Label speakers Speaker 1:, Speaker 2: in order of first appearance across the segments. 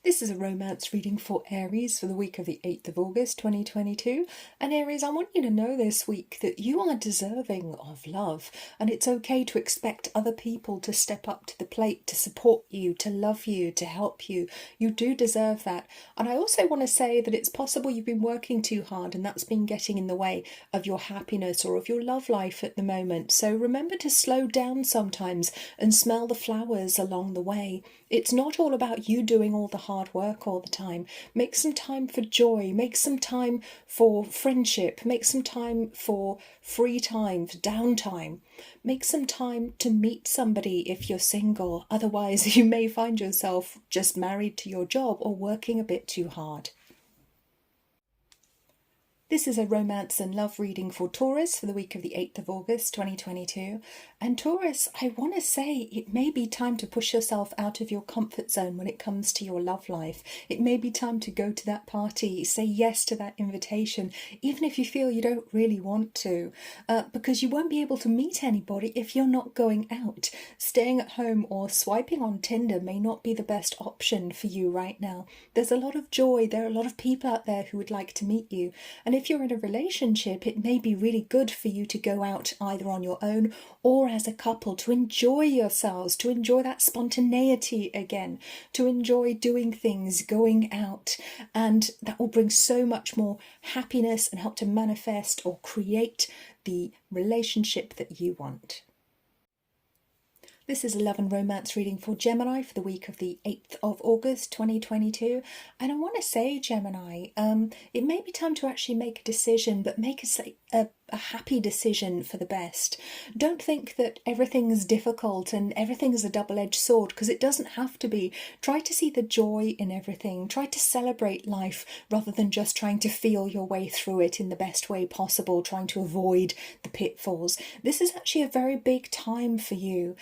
Speaker 1: This is a romance reading for Aries for the week of the 8th of August 2022. And Aries, I want you to know this week that you are deserving of love, and it's okay to expect other people to step up to the plate, to support you, to love you, to help you. You do deserve that. And I also want to say that it's possible you've been working too hard and that's been getting in the way of your happiness or of your love life at the moment. So remember to slow down sometimes and smell the flowers along the way. It's not all about you doing all the hard work all the time. Make some time for joy, make some time for friendship, make some time for free time, for downtime. Make some time to meet somebody if you're single. Otherwise, you may find yourself just married to your job or working a bit too hard. This is a romance and love reading for Taurus for the week of the 8th of August 2022. And Taurus, I want to say it may be time to push yourself out of your comfort zone when it comes to your love life. It may be time to go to that party, say yes to that invitation, even if you feel you don't really want to, because you won't be able to meet anybody if you're not going out. Staying at home or swiping on Tinder may not be the best option for you right now. There's a lot of joy. There are a lot of people out there who would like to meet you. And if you're in a relationship, it may be really good for you to go out either on your own or as a couple to enjoy yourselves, to enjoy that spontaneity again, to enjoy doing things, going out, and that will bring so much more happiness and help to manifest or create the relationship that you want. This is a love and romance reading for Gemini for the week of the 8th of August 2022. And I want to say, Gemini, it may be time to actually make a decision, but make a happy decision for the best. Don't think that everything's difficult and everything's a double-edged sword, because it doesn't have to be. Try to see the joy in everything. Try to celebrate life rather than just trying to feel your way through it in the best way possible, trying to avoid the pitfalls. This is actually a very big time for you.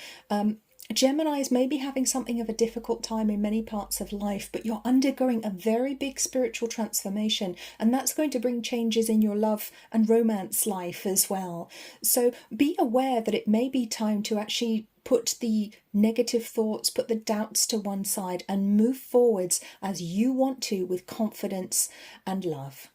Speaker 1: Geminis may be having something of a difficult time in many parts of life, but you're undergoing a very big spiritual transformation, and that's going to bring changes in your love and romance life as well. So be aware that it may be time to actually put the negative thoughts, put the doubts to one side and move forwards as you want to with confidence and love.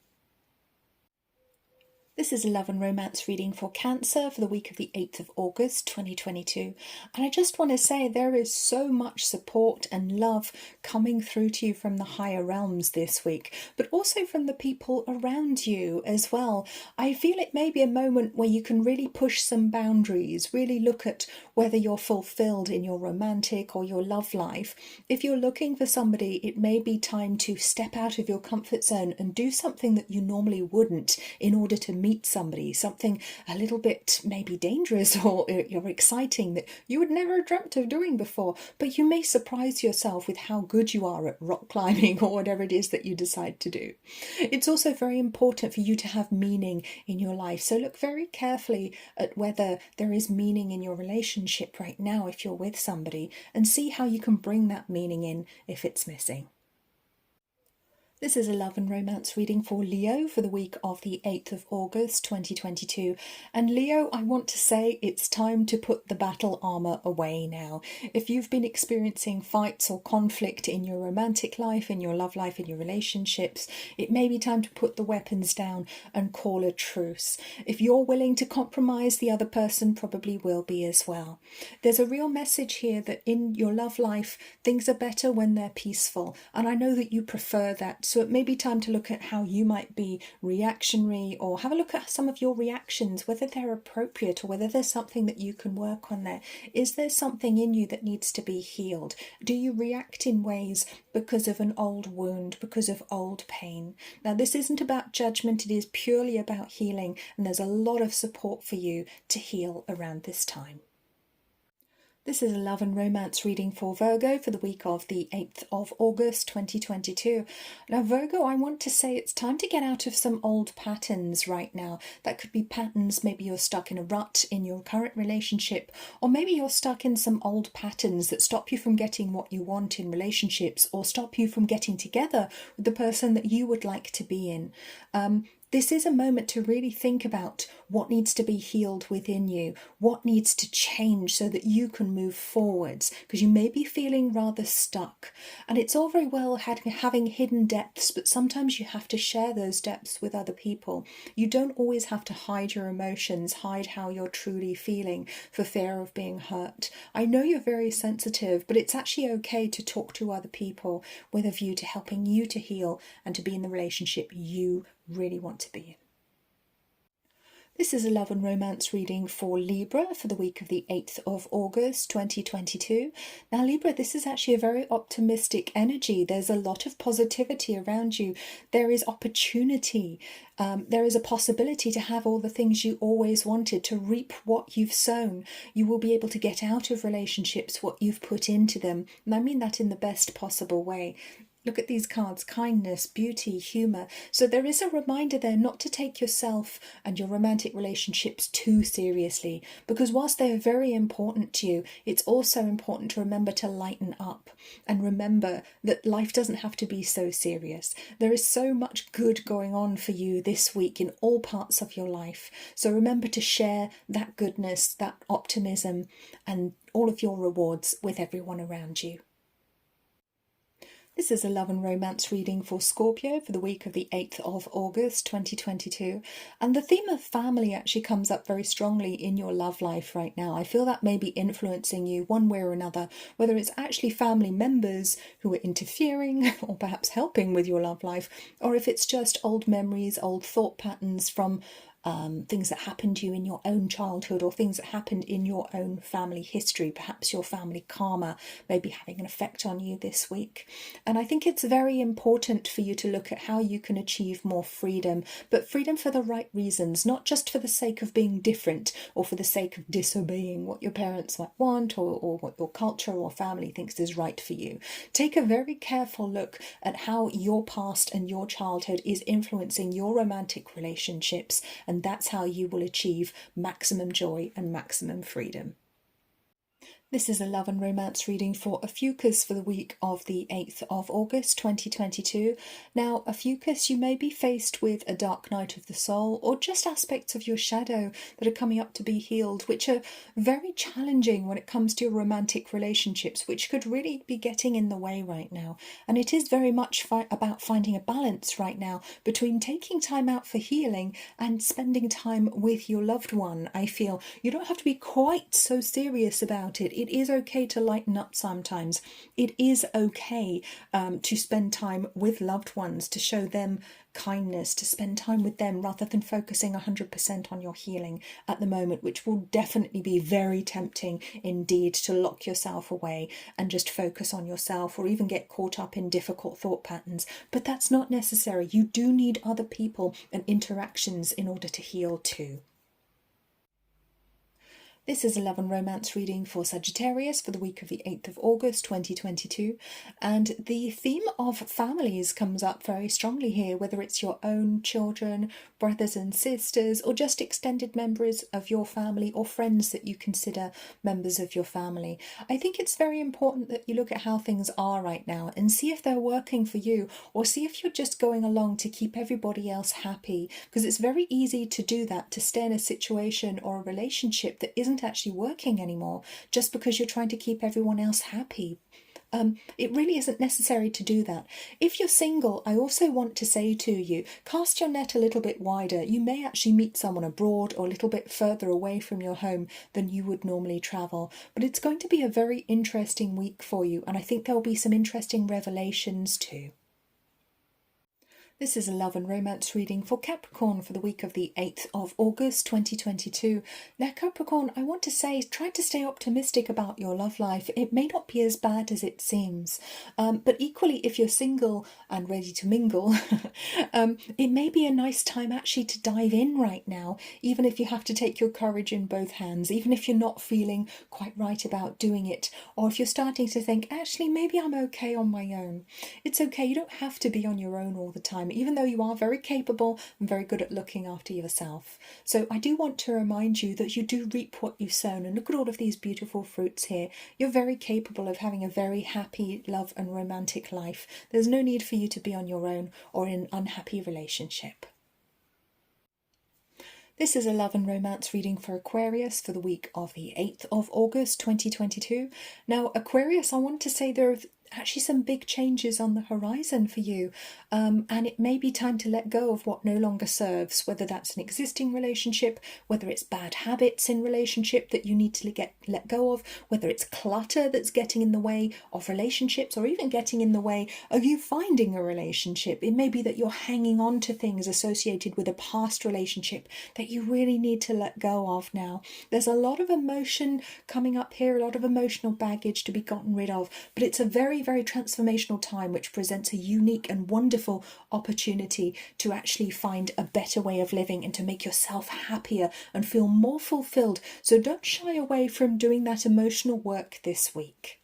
Speaker 1: This is a love and romance reading for Cancer for the week of the 8th of August 2022. And I just want to say there is so much support and love coming through to you from the higher realms this week, but also from the people around you as well. I feel it may be a moment where you can really push some boundaries, really look at whether you're fulfilled in your romantic or your love life. If you're looking for somebody, it may be time to step out of your comfort zone and do something that you normally wouldn't in order to meet somebody, something a little bit maybe dangerous or exciting that you would never have dreamt of doing before, but you may surprise yourself with how good you are at rock climbing or whatever it is that you decide to do. It's also very important for you to have meaning in your life, so look very carefully at whether there is meaning in your relationship right now if you're with somebody, and see how you can bring that meaning in if it's missing. This is a love and romance reading for Leo for the week of the 8th of August 2022. And Leo, I want to say it's time to put the battle armour away now. If you've been experiencing fights or conflict in your romantic life, in your love life, in your relationships, it may be time to put the weapons down and call a truce. If you're willing to compromise, the other person probably will be as well. There's a real message here that in your love life, things are better when they're peaceful. And I know that you prefer that. So it may be time to look at how you might be reactionary, or have a look at some of your reactions, whether they're appropriate or whether there's something that you can work on there. Is there something in you that needs to be healed? Do you react in ways because of an old wound, because of old pain? Now, this isn't about judgment, it is purely about healing, and there's a lot of support for you to heal around this time. This is a love and romance reading for Virgo for the week of the 8th of August 2022. Now, Virgo, I want to say it's time to get out of some old patterns right now. That could be patterns, maybe you're stuck in a rut in your current relationship, or maybe you're stuck in some old patterns that stop you from getting what you want in relationships, or stop you from getting together with the person that you would like to be in. This is a moment to really think about what needs to be healed within you, what needs to change so that you can move forwards, because you may be feeling rather stuck. And it's all very well having hidden depths, but sometimes you have to share those depths with other people. You don't always have to hide your emotions, hide how you're truly feeling for fear of being hurt. I know you're very sensitive, but it's actually okay to talk to other people with a view to helping you to heal and to be in the relationship you really want to be in. This is a love and romance reading for Libra for the week of the 8th of August 2022. Now Libra, this is actually a very optimistic energy. There's a lot of positivity around you. There is opportunity. There is a possibility to have all the things you always wanted, to reap what you've sown. You will be able to get out of relationships what you've put into them. And I mean that in the best possible way. Look at these cards: kindness, beauty, humour. So there is a reminder there not to take yourself and your romantic relationships too seriously, because whilst they're very important to you, it's also important to remember to lighten up and remember that life doesn't have to be so serious. There is so much good going on for you this week in all parts of your life. So remember to share that goodness, that optimism, and all of your rewards with everyone around you. This is a love and romance reading for Scorpio for the week of the 8th of August 2022. And the theme of family actually comes up very strongly in your love life right now. I feel that may be influencing you one way or another, whether it's actually family members who are interfering or perhaps helping with your love life, or if it's just old memories, old thought patterns from things that happened to you in your own childhood, or things that happened in your own family history. Perhaps your family karma may be having an effect on you this week. And I think it's very important for you to look at how you can achieve more freedom, but freedom for the right reasons, not just for the sake of being different or for the sake of disobeying what your parents might want, or what your culture or family thinks is right for you. Take a very careful look at how your past and your childhood is influencing your romantic relationships, and that's how you will achieve maximum joy and maximum freedom. This is a love and romance reading for Ophiuchus for the week of the 8th of August 2022. Now, Ophiuchus, you may be faced with a dark night of the soul, or just aspects of your shadow that are coming up to be healed, which are very challenging when it comes to your romantic relationships, which could really be getting in the way right now. And it is very much about finding a balance right now between taking time out for healing and spending time with your loved one. I feel you don't have to be quite so serious about it. It is okay to lighten up sometimes. It is okay to spend time with loved ones, to show them kindness, to spend time with them rather than focusing 100% on your healing at the moment, which will definitely be very tempting indeed to lock yourself away and just focus on yourself, or even get caught up in difficult thought patterns. But that's not necessary. You do need other people and interactions in order to heal too. This is a love and romance reading for Sagittarius for the week of the 8th of August 2022, and the theme of families comes up very strongly here, whether it's your own children, brothers and sisters, or just extended members of your family, or friends that you consider members of your family. I think it's very important that you look at how things are right now and see if they're working for you, or see if you're just going along to keep everybody else happy, because it's very easy to do that, to stay in a situation or a relationship that isn't actually working anymore just because you're trying to keep everyone else happy. It really isn't necessary to do that. If you're single, I also want to say to you, cast your net a little bit wider. You may actually meet someone abroad or a little bit further away from your home than you would normally travel. But it's going to be a very interesting week for you, and I think there will be some interesting revelations too. This is a love and romance reading for Capricorn for the week of the 8th of August 2022. Now Capricorn, I want to say, try to stay optimistic about your love life. It may not be as bad as it seems, but equally if you're single and ready to mingle, it may be a nice time actually to dive in right now, even if you have to take your courage in both hands, even if you're not feeling quite right about doing it, or if you're starting to think, actually maybe I'm okay on my own. It's okay, you don't have to be on your own all the time, even though you are very capable and very good at looking after yourself. So I do want to remind you that you do reap what you've sown, and look at all of these beautiful fruits here. You're very capable of having a very happy love and romantic life. There's no need for you to be on your own or in an unhappy relationship. This is a love and romance reading for Aquarius for the week of the 8th of August 2022. Now, Aquarius, I want to say there are actually some big changes on the horizon for you, and it may be time to let go of what no longer serves, whether that's an existing relationship, whether it's bad habits in relationship that you need to let go of, whether it's clutter that's getting in the way of relationships, or even getting in the way of you finding a relationship. It may be that you're hanging on to things associated with a past relationship that you really need to let go of now. There's a lot of emotion coming up here, a lot of emotional baggage to be gotten rid of, but it's a very, very transformational time which presents a unique and wonderful opportunity to actually find a better way of living and to make yourself happier and feel more fulfilled. So don't shy away from doing that emotional work this week.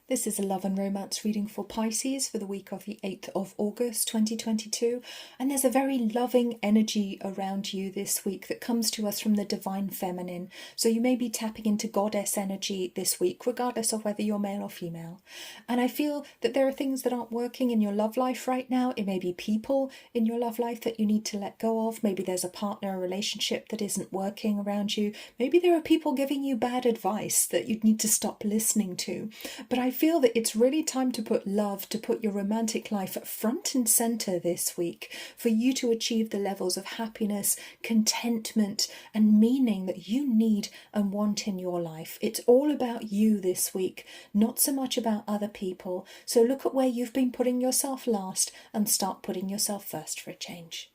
Speaker 1: This is a love and romance reading for Pisces for the week of the 8th of August 2022. And there's a very loving energy around you this week that comes to us from the divine feminine. So you may be tapping into goddess energy this week, regardless of whether you're male or female. And I feel that there are things that aren't working in your love life right now. It may be people in your love life that you need to let go of. Maybe there's a partner, a relationship that isn't working around you. Maybe there are people giving you bad advice that you need to stop listening to. But I feel that it's really time to put love, to put your romantic life front and centre this week, for you to achieve the levels of happiness, contentment and meaning that you need and want in your life. It's all about you this week, not so much about other people. So look at where you've been putting yourself last and start putting yourself first for a change.